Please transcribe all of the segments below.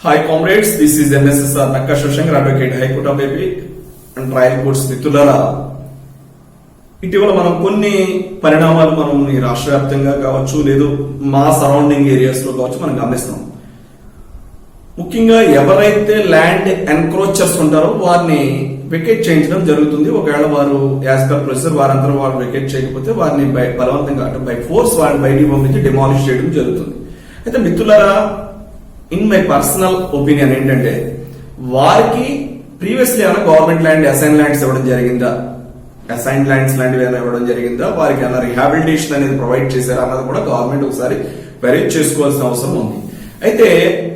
Hi comrades, this is NSSR Nakka Shivshankar, Advocate, High Court of AP and Trial Courts మిత్రులారా, ఇటీవల మనం కొన్ని పరిణామాలు మనం ఈ రాష్ట్ర వ్యాప్తంగా కావచ్చు లేదు మా సరౌండింగ్ ఏరియాస్ లో కావచ్చు మనం గమనిస్తాం. ముఖ్యంగా ఎవరైతే ల్యాండ్ ఎన్క్రోచర్స్ ఉంటారో వారిని వెకేట్ చేయించడం జరుగుతుంది. ఒకవేళ వారు యాజ్ పర్ ప్రొసీజర్ వారందరూ వారు వెకేట్ చేయకపోతే వారిని బలవంతంగా అంటే బై ఫోర్స్ వారిని బయటికి పంపించి డిమాలిష్ చేయడం జరుగుతుంది. అయితే మిత్రులారా, ఇన్ మై పర్సనల్ ఒపీనియన్ ఏంటంటే, వారికి ప్రీవియస్లీ ఏమైనా గవర్నమెంట్ ల్యాండ్ అసైన్ ల్యాండ్స్ ఇవ్వడం జరిగిందా, అసైన్ ల్యాండ్స్ లాంటివి ఏమైనా ఇవ్వడం జరిగిందా, వారికి ఏమైనా రిహాబిలిటేషన్ అనేది ప్రొవైడ్ చేశారా అన్నది కూడా గవర్నమెంట్ ఒకసారి వెరిఫై చేసుకోవాల్సిన అవసరం ఉంది. అయితే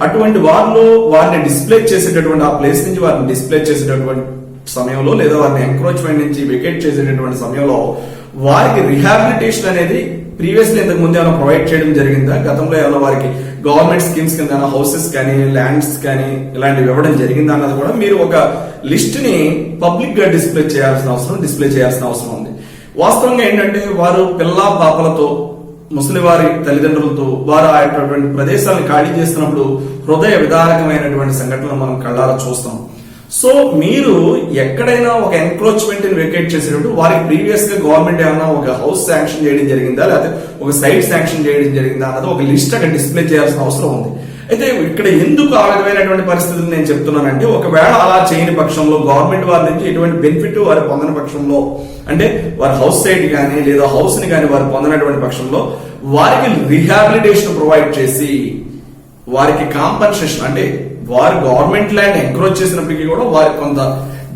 అటువంటి వారిని డిస్ప్లే చేసేటటువంటి ఆ ప్లేస్ నుంచి వారిని డిస్ప్లే చేసేటటువంటి సమయంలో లేదా వారిని ఎంక్రోచ్మెంట్ నుంచి వెకేట్ చేసేటటువంటి సమయంలో వారికి రిహాబిలిటేషన్ అనేది ప్రీవియస్లీ ఇంతకు ముందు ఏమైనా ప్రొవైడ్ చేయడం జరిగిందా, గతంలో ఏమైనా వారికి గవర్నమెంట్ స్కీమ్స్ కింద హౌసెస్ కానీ ల్యాండ్స్ కానీ ఇలాంటివి ఇవ్వడం జరిగిందా అన్నది కూడా మీరు ఒక లిస్ట్ ని పబ్లిక్ గా డిస్ప్లే చేయాల్సిన అవసరం ఉంది. వాస్తవంగా ఏంటంటే, వారు పిల్ల పాపలతో ముసలి వారి తల్లిదండ్రులతో వారు ఆ యొక్క ప్రదేశాలను ఖాళీ చేస్తున్నప్పుడు హృదయ విదారకమైనటువంటి సంఘటనలు మనం కళ్ళారా చూస్తాం. సో మీరు ఎక్కడైనా ఒక ఎన్క్రోచ్మెంట్ ని వెకేట్ చేసేటప్పుడు వారికి ప్రీవియస్ గా గవర్నమెంట్ ఏమైనా ఒక హౌస్ శాంక్షన్ చేయడం జరిగిందా లేకపోతే ఒక సైట్ శాంక్షన్ చేయడం జరిగిందా అన్నది ఒక లిస్ట్ అక్కడ డిస్ప్లే చేయాల్సిన అవసరం ఉంది. అయితే ఇక్కడ ఎందుకు ఆ విధమైనటువంటి పరిస్థితులు నేను చెప్తున్నానంటే, ఒకవేళ అలా చేయని పక్షంలో గవర్నమెంట్ వారి నుంచి ఎటువంటి బెనిఫిట్ వారు పొందని పక్షంలో, అంటే వారి హౌస్ సైట్ కానీ లేదా హౌస్ ని కానీ వారు పొందినటువంటి పక్షంలో వారికి రిహాబిలిటేషన్ ప్రొవైడ్ చేసి వారికి కాంపన్సేషన్, అంటే వారు గవర్నమెంట్ ల్యాండ్ ఎంక్రోచ్ చేసినప్పటికీ కూడా వారికి కొంత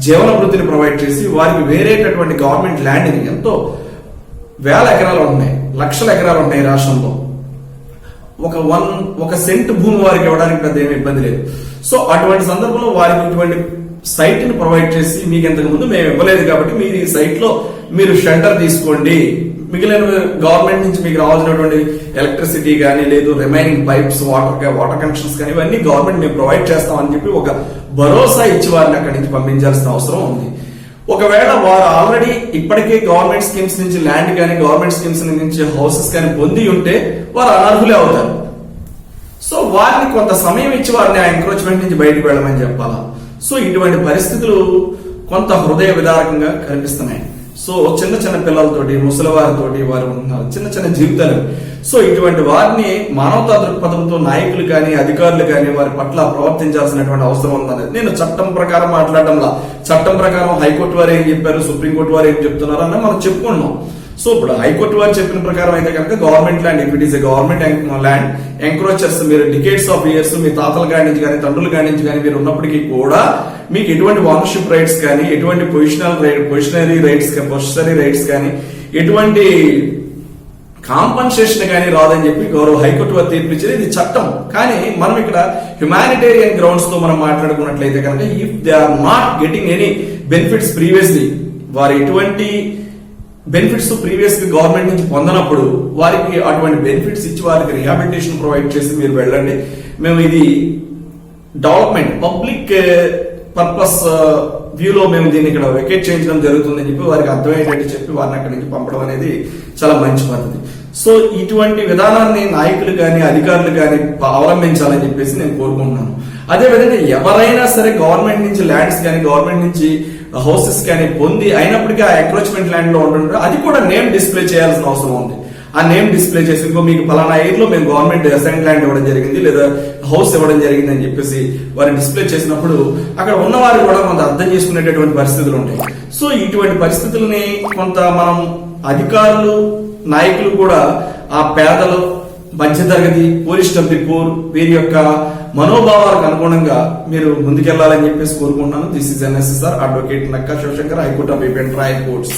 జీవన వృత్తిని ప్రొవైడ్ చేసి వారికి వేరేటటువంటి గవర్నమెంట్ ల్యాండ్ ని, ఎంతో వేల ఎకరాలు ఉన్నాయి, లక్షల ఎకరాలు ఉన్నాయి రాష్ట్రంలో, ఒక సెంట్ భూమి వారికి ఇవ్వడానికి పెద్ద ఏమి ఇబ్బంది లేదు. సో అటువంటి సందర్భంలో వారికి ఇటువంటి సైట్ ని ప్రొవైడ్ చేసి, మీకు ఇంతకు ముందు మేము ఇవ్వలేదు కాబట్టి మీరు ఈ సైట్ లో మీరు షెల్టర్ తీసుకోండి, మిగిలిన గవర్నమెంట్ నుంచి మీకు రావాల్సినటువంటి ఎలక్ట్రిసిటీ కానీ లేదు రిమైనింగ్ పైప్స్ వాటర్ కనెక్షన్స్ కానీ ఇవన్నీ గవర్నమెంట్ మేము ప్రొవైడ్ చేస్తామని చెప్పి ఒక భరోసా ఇచ్చి వారిని అక్కడి నుంచి పంపించాల్సిన అవసరం ఉంది. ఒకవేళ వారు ఆల్రెడీ ఇప్పటికే గవర్నమెంట్ స్కీమ్స్ నుంచి ల్యాండ్ కానీ గవర్నమెంట్ స్కీమ్స్ నుంచి హౌసెస్ కానీ పొంది ఉంటే వారు అనర్హులే అవుతారు. సో వారిని కొంత సమయం ఇచ్చి వారిని ఆ ఎంక్రోచ్మెంట్ నుంచి బయటకు వెళ్ళమని చెప్పాలా. సో ఇటువంటి పరిస్థితులు కొంత హృదయ విదారకంగా కనిపిస్తున్నాయి. సో చిన్న చిన్న పిల్లలతోటి ముసలి వారితోటి వారు ఉన్నారు, చిన్న చిన్న జీవితాలు. సో ఇటువంటి వారిని మానవతా దృక్పథంతో నాయకులు కానీ అధికారులు కానీ వారి పట్ల ప్రవర్తించాల్సినటువంటి అవసరం ఉందనేది నేను చట్టం ప్రకారం మాట్లాడడంలా, చట్టం ప్రకారం హైకోర్టు వారు ఏం చెప్పారు, సుప్రీంకోర్టు వారు ఏం చెప్తున్నారు అన్న మనం చెప్పుకున్నాం. సో ఇప్పుడు హైకోర్టు వారు చెప్పిన ప్రకారం అయితే కనుక government land, if it is a government land encroachers, మీరు డికేట్స్ ఆఫ్ ఇయర్స్ మీ తాతల కాడి నుంచి కానీ తండ్రుల కాడి నుంచి కానీ మీరు ఉన్నప్పటికీ కూడా మీకు ఎటువంటి ఓనర్షిప్ రైట్స్ కానీ ఎటువంటి పొజిషనరీ రైట్స్ కానీ ఎటువంటి కాంపన్సేషన్ కానీ రాదని చెప్పి గౌరవ హైకోర్టు వారు తీర్పు ఇచ్చేది. ఇది చట్టం. కానీ మనం ఇక్కడ హ్యుమానిటేరియన్ గ్రౌండ్స్ తో మనం మాట్లాడుకున్నట్లయితే కనుక, if they are not getting any benefits previously, వారు ఎటువంటి బెనిఫిట్స్ ప్రీవియస్ గా గవర్నమెంట్ నుంచి పొందనప్పుడు వారికి అటువంటి బెనిఫిట్స్ ఇచ్చి వారికి రిహాబిలిటేషన్ ప్రొవైడ్ చేసి మీరు వెళ్ళండి, మేము ఇది డెవలప్మెంట్ పబ్లిక్ పర్పస్ వ్యూలో మేము దీన్ని ఇక్కడ వెకేట్ చేయించడం జరుగుతుందని చెప్పి వారికి అర్థమయ్యేటట్టు చెప్పి వారిని అక్కడి నుంచి పంపడం అనేది చాలా మంచి పద్ధతి. సో ఇటువంటి విధానాన్ని నాయకులు కానీ అధికారులు కానీ అవలంబించాలని చెప్పేసి నేను కోరుకుంటున్నాను. అదేవిధంగా ఎవరైనా సరే గవర్నమెంట్ నుంచి ల్యాండ్స్ కానీ గవర్నమెంట్ నుంచి హౌసెస్ కానీ పొంది అయినప్పటికీ ఆ ఎంక్రోచ్మెంట్ ల్యాండ్ లో ఉంటుంటే అది కూడా నేమ్ డిస్ప్లే చేయాల్సిన అవసరం ఉంది. ఆ నేమ్ డిస్ప్లే చేసి ఇంకో మీకు పలానా ఏర్ లో మేము గవర్నమెంట్ అసైన్ ల్యాండ్ ఇవ్వడం జరిగింది లేదా హౌస్ ఇవ్వడం జరిగింది అని చెప్పేసి వారిని డిస్ప్లే చేసినప్పుడు అక్కడ ఉన్న వారు కూడా కొంత అర్థం చేసుకునేటటువంటి పరిస్థితులు ఉంటాయి. సో ఇటువంటి పరిస్థితులని కొంత మనం అధికారులు నాయకులు కూడా ఆ పేదలు, మధ్యతరగతి, పూరిస్ట్ ఆఫ్ ది పూర్ వీరి యొక్క మనోభావాలకు అనుగుణంగా మీరు ముందుకెళ్లాలని చెప్పేసి కోరుకుంటున్నాను. This is NSSR advocate Nakka Sivashankar, high court of AP and trial courts.